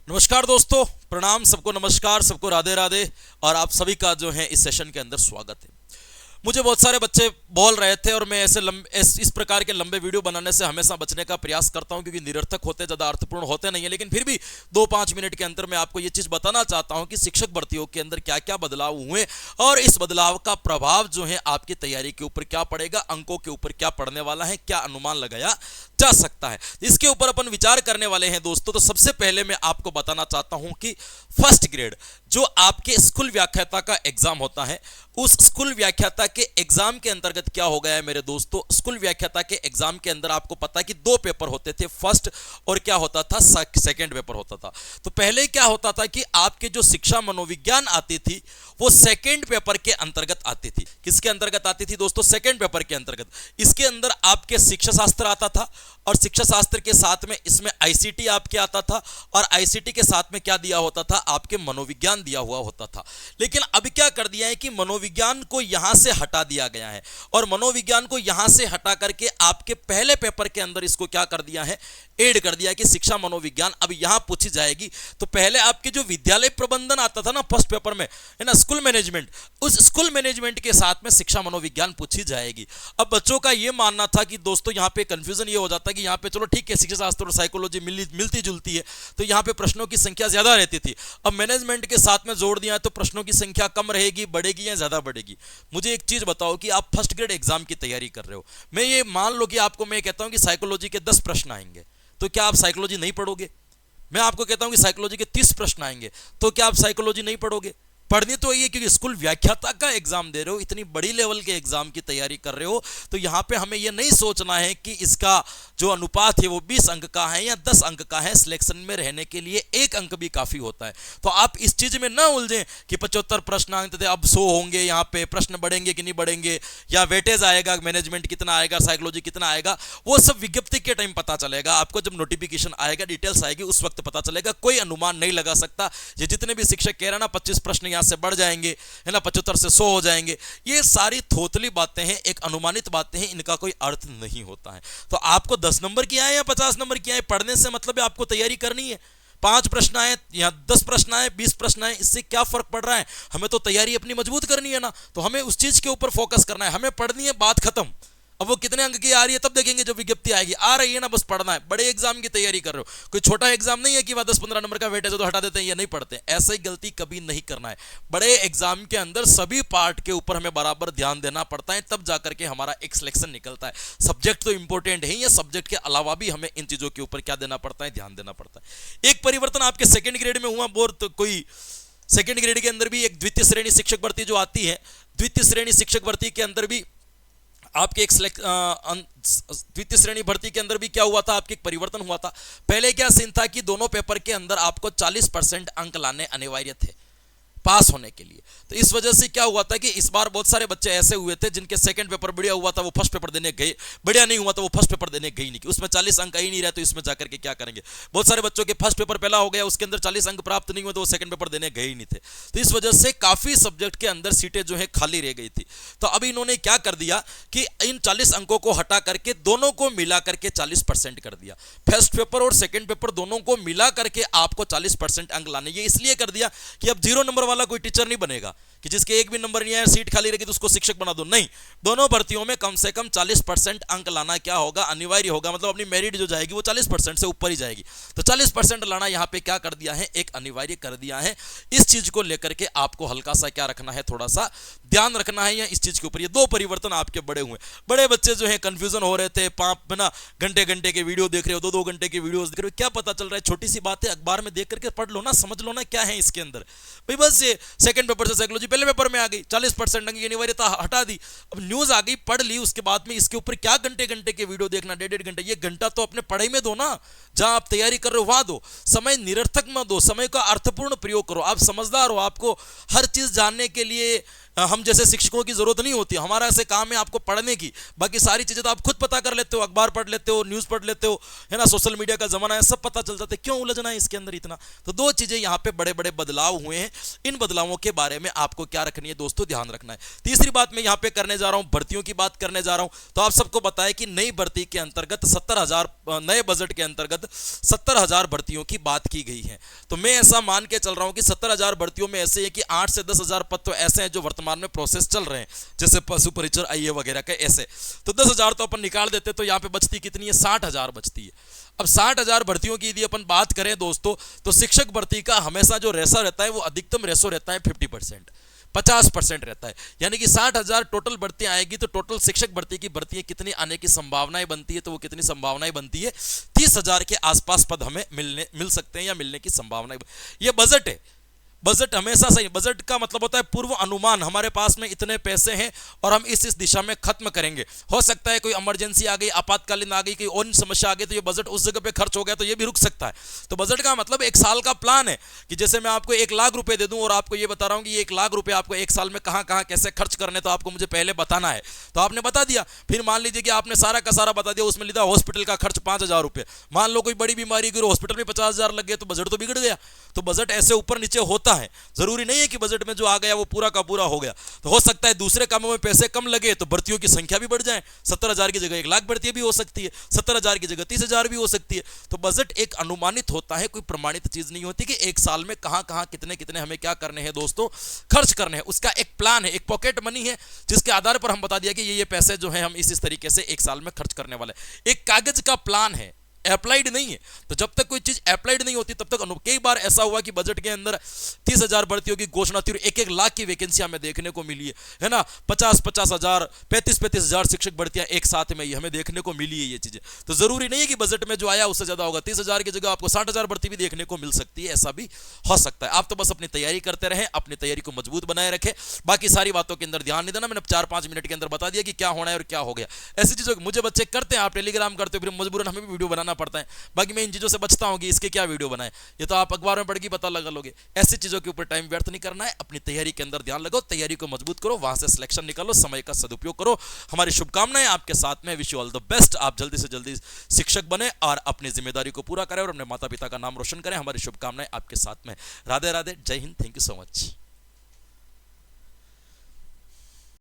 नमस्कार दोस्तों, प्रणाम सबको, नमस्कार सबको, राधे राधे। और आप सभी का जो है इस सेशन के अंदर स्वागत है। मुझे बहुत सारे बच्चे बोल रहे थे और मैं ऐसे इस प्रकार के लंबे वीडियो बनाने से हमेशा बचने का प्रयास करता हूं, क्योंकि निरर्थक होते, ज़्यादा अर्थपूर्ण होते नहीं है। लेकिन फिर भी 2-5 मिनट के अंदर मैं आपको ये चीज़ बताना चाहता हूं कि शिक्षक भर्तियों के अंदर क्या क्या बदलाव हुए और इस बदलाव का प्रभाव जो है आपकी तैयारी के ऊपर क्या पड़ेगा, अंकों के ऊपर क्या पड़ने वाला है, क्या अनुमान लगाया जा सकता है, इसके ऊपर अपन विचार करने वाले हैं दोस्तों। तो सबसे पहले मैं आपको बताना चाहता हूं कि फर्स्ट ग्रेड जो आपके स्कूल व्याख्याता का एग्जाम होता है, उस स्कूल व्याख्याता के एग्जाम के अंतर्गत क्या हो गया है मेरे दोस्तों। स्कूल व्याख्याता के एग्जाम के अंदर आपको पता है कि 2 पेपर होते थे, फर्स्ट और क्या होता था, सेकंड पेपर होता था। तो पहले क्या होता था कि आपके जो शिक्षा मनोविज्ञान आती थी वो सेकंड पेपर के अंतर्गत आती थी। किसके अंतर्गत आती थी दोस्तों? सेकंड पेपर के अंतर्गत। इसके अंदर आपके शिक्षा शास्त्र आता था और शिक्षा शास्त्र के साथ में इसमें आईसीटी आपके आता था और आईसीटी के साथ में क्या दिया होता था, आपके मनोविज्ञान दिया हुआ होता था। लेकिन अब क्या कर दिया है कि मनोविज्ञान को यहां से हटा दिया गया है और मनोविज्ञान को यहां से हटा करके आपके पहले पेपर के अंदर इसको क्या कर दिया है, ऐड कर दिया है कि शिक्षा मनोविज्ञान अब यहां पूछी जाएगी। तो पहले आपके जो विद्यालय प्रबंधन आता था ना फर्स्ट पेपर में, है ना, स्कूल मैनेजमेंट, उस स्कूल मैनेजमेंट के साथ में शिक्षा मनोविज्ञान पूछी जाएगी। अब बच्चों का यह मानना था कि दोस्तों यहां पे कंफ्यूजन ये हो जाता है कि यहां पे चलो ठीक है, शिक्षा शास्त्र और साइकोलॉजी मिलती जुलती है, तो यहां पे प्रश्नों की संख्या ज्यादा रहती थी। अब मैनेजमेंट के साथ में जोड़ दिया है तो प्रश्नों की संख्या कम रहेगी, बढ़ेगी या ज्यादा बढ़ेगी? मुझे एक चीज बताओ कि आप फर्स्ट ग्रेड एग्जाम की तैयारी कर रहे हो, मैं ये मान लो कि आपको मैं कहता हूं कि साइकोलॉजी के 10 प्रश्न आएंगे, तो क्या आप साइकोलॉजी नहीं पढ़ोगे? मैं आपको कहता हूं कि साइकोलॉजी के 30 प्रश्न आएंगे, तो क्या आप साइकोलॉजी नहीं पढ़ोगे? पढ़नी तो ये, क्योंकि स्कूल व्याख्याता का एग्जाम दे रहे हो, इतनी बड़ी लेवल के एग्जाम की तैयारी कर रहे हो, तो यहां पे हमें ये नहीं सोचना है कि इसका जो अनुपात है वो 20 अंक का है या 10 अंक का है। सिलेक्शन में रहने के लिए 1 अंक भी काफी होता है। तो आप इस चीज में ना उलझें कि 75 प्रश्न आते थे, अब 100 होंगे, यहाँ पे प्रश्न बढ़ेंगे कि नहीं बढ़ेंगे, या वेटेज आएगा, मैनेजमेंट कितना आएगा, साइकोलॉजी कितना आएगा, वो सब विज्ञप्ति के टाइम पता चलेगा आपको। जब नोटिफिकेशन आएगा, डिटेल्स आएगी, उस वक्त पता चलेगा। कोई अनुमान नहीं लगा सकता। ये जितने भी शिक्षक कह रहे हैं ना 25 प्रश्न यहां से बढ़ जाएंगे, है ना, 75 से 100 हो जाएंगे, ये सारी थोथली बातें हैं, एक अनुमानित बातें हैं, इनका कोई अर्थ नहीं होता है। तो आपको 10 नंबर की आए या 50 नंबर की आए, पढ़ने से मतलब है आपको तैयारी करनी है। 5 प्रश्न आए या 10 प्रश्न आए, 20 प्रश्न आए, इससे क्या फर्क पड़ रहा है? हमें तो तैयारी अपनी मजबूत करनी है ना, तो हमें उस चीज के ऊपर फोकस करना है, हमें पढ़नी है, बात खत्म। अब वो कितने अंक की आ रही है तब देखेंगे जब विज्ञप्ति आएगी, आ रही है ना, बस पढ़ना है। बड़े एग्जाम की तैयारी कर रहे हो, कोई छोटा एग्जाम नहीं है कि वह 10-15 नंबर का वेटेज है तो हटा देते हैं, ये नहीं पढ़ते। ऐसी गलती कभी नहीं करना है। बड़े एग्जाम के अंदर सभी पार्ट के ऊपर हमें बराबर ध्यान देना पड़ता है, तब जाकर के हमारा एक सिलेक्शन निकलता है। सब्जेक्ट तो इंपॉर्टेंट है, या सब्जेक्ट के अलावा भी हमें इन चीजों के ऊपर क्या देना पड़ता है, ध्यान देना पड़ता है। एक परिवर्तन आपके सेकेंड ग्रेड में हुआ, बोर तो कोई सेकेंड ग्रेड के अंदर भी एक द्वितीय श्रेणी शिक्षक भर्ती जो आती है, द्वितीय श्रेणी शिक्षक भर्ती के अंदर भी आपके एक द्वितीय श्रेणी भर्ती के अंदर भी क्या हुआ था, आपके एक परिवर्तन हुआ था। पहले क्या सीन था कि दोनों पेपर के अंदर आपको 40% अंक लाने अनिवार्य थे पास होने के लिए। तो इस वजह से क्या हुआ था कि इस बार बहुत सारे बच्चे ऐसे हुए थे जिनके सेकंड पेपर बढ़िया हुआ था, वो फर्स्ट पेपर देने गए, बढ़िया नहीं हुआ तो वो फर्स्ट पेपर देने गए नहीं, कि उसमें 40 अंक ही नहीं रहे, तो इसमें जाकर के क्या करेंगे। बहुत सारे बच्चों के फर्स्ट पेपर पहला हो गया, उसके अंदर 40 अंक प्राप्त नहीं हुए, तो वो सेकंड पेपर देने गए ही नहीं थे। तो इस वजह से काफी सब्जेक्ट के अंदर सीटें जो है खाली रह गई थी। तो अब इन्होंने क्या कर दिया कि इन 40 अंकों को हटा करके दोनों को मिला करके 40% कर दिया। फर्स्ट पेपर और सेकंड पेपर दोनों को मिला करके आपको 40% अंक लाने। ये इसलिए कर दिया कि अब 0 नंबर वाला कोई टीचर नहीं बनेगा कि जिसके एक भी नंबर नहीं आया, सीट खाली रहेगी तो उसको शिक्षक बना दो, नहीं। दोनों भर्तियों में कम से कम 40% अंक लाना क्या होगा, अनिवार्य होगा। मतलब अपनी मेरिट जो जाएगी वो 40% से ऊपर ही जाएगी। तो 40% लाना यहां पे क्या कर दिया है, एक अनिवार्य कर दिया है। इस चीज को लेकर के आपको हल्का सा क्या रखना है, थोड़ा सा ध्यान रखना है, या इस चीज के ऊपर। ये 2 परिवर्तन आपके बड़े हुए। बड़े बच्चे जो है कंफ्यूजन हो रहे थे, ना घंटे घंटे के वीडियो देख रहे हो, 2-2 घंटे के वीडियो देख रहे हो, क्या पता चल रहा है? छोटी सी बात है, अखबार में देख करके पढ़ लो ना, समझ लो ना क्या है इसके अंदर। भाई बस ये सेकंड पेपर से साइकोलॉजी पहले पेपर में आ गई, 40% अंक की अनिवार्यता हटा दी, अब न्यूज आ गई, पढ़ ली, उसके बाद में इसके ऊपर क्या घंटे घंटे के वीडियो देखना, 1.5 घंटे। ये घंटा तो अपने पढ़ाई में दो ना, जहां आप तैयारी कर रहे हो वहां दो। समय निरर्थक मत दो, समय का अर्थपूर्ण प्रयोग करो। आप समझदार हो, आपको हर चीज जानने के लिए हम जैसे शिक्षकों की जरूरत नहीं होती, हमारा ऐसे काम है आपको पढ़ने की, बाकी सारी चीजें तो आप खुद पता कर लेते हो, अखबार पढ़ लेते हो, न्यूज पढ़ लेते हो, है ना, सोशल मीडिया का जमाना है, सब पता चल जाता है, क्यों उलझना है इसके अंदर इतना। तो दो चीजें यहाँ पे बड़े बड़े बदलाव हुए हैं, इन बदलावों के बारे में आपको क्या रखनी है दोस्तों, ध्यान रखना है। तीसरी बात मैं यहाँ पे करने जा रहा हूँ, भर्तियों की बात करने जा रहा हूँ। तो आप सबको बताया कि नई भर्ती के अंतर्गत 70,000, नए बजट के अंतर्गत 70,000 भर्तियों की बात की गई है। तो मैं ऐसा मान के चल रहा हूं कि 70,000 भर्तियों में ऐसे है कि 8 से 10,000 पद तो ऐसे हैं जो वर्तमान में प्रोसेस चल रहे हैं, जैसे पशु परिचर, आईए वगैरह के ऐसे। तो 10,000 तो अपन निकाल देते, तो यहां पे बचती कितनी है, 60,000 बचती है। अब 60,000 भर्तियों की यदि अपन बात करें दोस्तों, तो शिक्षक भर्ती का हमेशा जो रेशो रहता है वो अधिकतम रेशो रहता है 50%, 50% रहता है। यानी कि 60,000 टोटल भर्तियां आएगी, तो टोटल शिक्षक भर्ती की भर्तियां कितनी आने की संभावनाएं बनती है, तो वो कितनी संभावनाएं बनती है, 30,000 के आसपास पद हमें मिल सकते हैं या मिलने की संभावनाएं। ये बजट है, बजट हमेशा सही, बजट का मतलब होता है पूर्व अनुमान, हमारे पास में इतने पैसे हैं और हम इस दिशा में खत्म करेंगे। हो सकता है कोई इमरजेंसी आ गई, आपातकालीन आ गई, कोई और समस्या आ गई, तो ये बजट उस जगह पे खर्च हो गया, तो ये भी रुक सकता है। तो बजट का मतलब एक साल का प्लान है, कि जैसे मैं आपको 1 लाख रुपए दे दूं और आपको ये बता रहा हूं कि 1 लाख रुपए आपको एक साल में कहां कहां कैसे खर्च करने, तो आपको मुझे पहले बताना है। तो आपने बता दिया, फिर मान लीजिए कि आपने सारा का सारा बता दिया, उसमें लिखा हॉस्पिटल का खर्च 5,000 रुपए, मान लो कोई बड़ी बीमारी की हॉस्पिटल में 50,000 लग गए, तो बजट तो बिगड़ गया। तो बजट ऐसे ऊपर नीचे होता है, जरूरी नहीं है कि बजट में जो आ गया वो पूरा का पूरा हो गया। तो हो सकता है दूसरे कामों में पैसे कम लगे तो भर्तियों की संख्या भी बढ़ जाए, 70,000 की जगह 1 लाख भर्तियां भी हो सकती है, 70,000 की जगह 30,000 भी हो सकती है। तो बजट एक अनुमानित होता है, कोई प्रमाणित चीज नहीं होती कि एक साल में कहां कहां कितने कितने हमें क्या करने हैं दोस्तों, खर्च करने हैं। उसका एक प्लान है, एक पॉकेट मनी है, जिसके आधार पर हम बता दिया कि ये पैसे जो है हम इस तरीके से एक साल में खर्च करने वाले। एक कागज का प्लान है, अप्लाइड नहीं है। तो जब तक कोई चीज अप्लाइड नहीं होती तब तक कई बार ऐसा हुआ कि बजट के अंदर 30,000 भर्तियों की घोषणा थी, 1-1 लाख की वैकेंसी हमें देखने को मिली है ना, 50,000, 35,000 शिक्षक भर्तियां एक साथ में ही हमें देखने को मिली है ये चीजें। तो जरूरी नहीं है कि बजट में जो आया उससे ज्यादा होगा, 30,000 की जगह आपको 60,000 भर्ती भी देखने को मिल सकती है, ऐसा भी हो सकता है। आप तो बस अपनी तैयारी करते रहें, अपनी तैयारी को मजबूत बनाए रखें, बाकी सारी बातों के अंदर ध्यान नहीं देना। मैंने 4-5 मिनट के अंदर बता दिया कि क्या होना है और क्या हो गया। ऐसी चीजों मुझे बच्चे करते हैं, आप टेलीग्राम करते हो, फिर मजबूरन हमें भी वीडियो बनाना पड़ता है। बाकी मैं इन चीजों से बचता हूं कि इसके क्या वीडियो बनाए, ये तो आप अखबार में पढ़ के पता लगा लोगे। ऐसी चीजों के ऊपर टाइम व्यर्थ नहीं करना है, अपनी तैयारी के अंदर ध्यान लगाओ, तैयारी को मजबूत करो, वहां से सिलेक्शन निकालो, समय का सदुपयोग करो। हमारी शुभकामनाएं आपके साथ में, wish you all the best. आप जल्दी से जल्दी शिक्षक बने और अपनी जिम्मेदारी को पूरा करें और अपने माता पिता का नाम रोशन करें। हमारी शुभकामनाएं आपके साथ में। राधे राधे, जय Hind, thank you so much.